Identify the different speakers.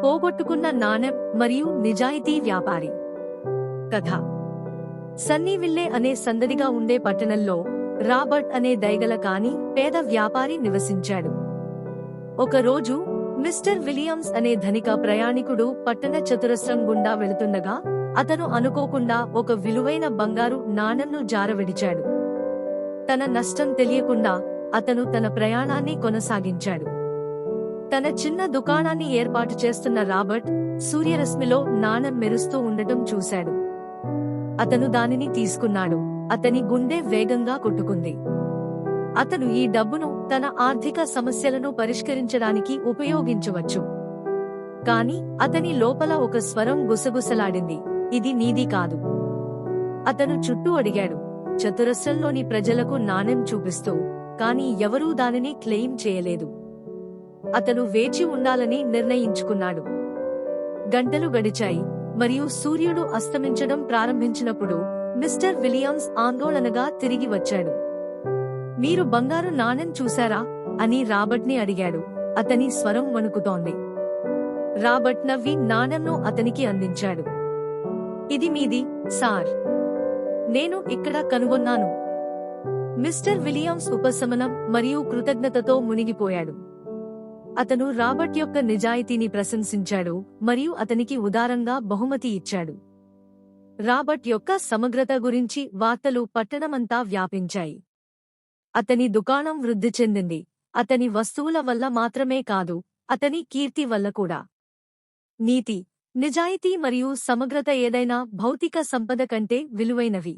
Speaker 1: పోగొట్టుకున్న నాణెం మరియు నిజాయితీ వ్యాపారి. కథ. సన్నీవిల్లే అనే సందడిగా ఉండే పట్టణంలో రాబర్ట్ అనే దయగల కాని పేద వ్యాపారి నివసించాడు. ఒకరోజు మిస్టర్ విలియమ్స్ అనే ధనిక ప్రయాణికుడు పట్టణ చతురస్రం గుండా వెళుతుండగా అతను అనుకోకుండా ఒక విలువైన బంగారు నాణెంను జారవిడిచాడు. తన నష్టం తెలియకుండా అతను తన ప్రయాణాన్ని కొనసాగించాడు. తన చిన్న దుకాణాన్ని ఏర్పాటు చేస్తున్న రాబర్ట్ సూర్యరశ్మిలో నాణెం మెరుస్తూ ఉండటం చూశాడు. అతను దానిని తీసుకున్నాడు. అతని గుండె వేగంగా కొట్టుకుంది. అతను ఈ డబ్బును తన ఆర్థిక సమస్యలను పరిష్కరించడానికి ఉపయోగించవచ్చు. కాని అతని లోపల ఒక స్వరం గుసగుసలాడింది, ఇది నీది కాదు. అతను చుట్టూ అడిగాడు, చతురస్రంలోని ప్రజలకు నాణెం చూపిస్తూ, కాని ఎవరూ దానిని క్లెయిమ్ చేయలేదు. అతను వేచి ఉండాలని నిర్ణయించుకున్నాడు. గంటలు గడిచాయి మరియు సూర్యుడు అస్తమించడం ప్రారంభించినప్పుడు మిస్టర్ విలియమ్స్ ఆందోళనగా తిరిగి వచ్చాడు. మీరు బంగారు నాణెం చూశారా అని రాబర్ట్ని అడిగాడు. అతని స్వరం వణుకుతోంది. రాబర్ట్ నవ్వి నాణెంను అతనికి అందించాడు. ఇది మీది, సార్. నేను ఇక్కడ కనుగొన్నాను. మిస్టర్ విలియమ్స్ ఉపశమనం మరియు కృతజ్ఞతతో మునిగిపోయాడు. అతను రాబర్ట్ యొక్క నిజాయితీని ప్రశంసించాడు మరియు అతనికి ఉదారంగా బహుమతి ఇచ్చాడు. రాబర్ట్ యొక్క సమగ్రత గురించి వార్తలు పట్టణమంతా వ్యాపించాయి. అతని దుకాణం వృద్ధి చెందింది. అతని వస్తువుల వల్ల మాత్రమే కాదు, అతని కీర్తి వల్ల కూడా. నీతి, నిజాయితీ మరియు సమగ్రత ఏదైనా భౌతిక సంపద కంటే విలువైనవి.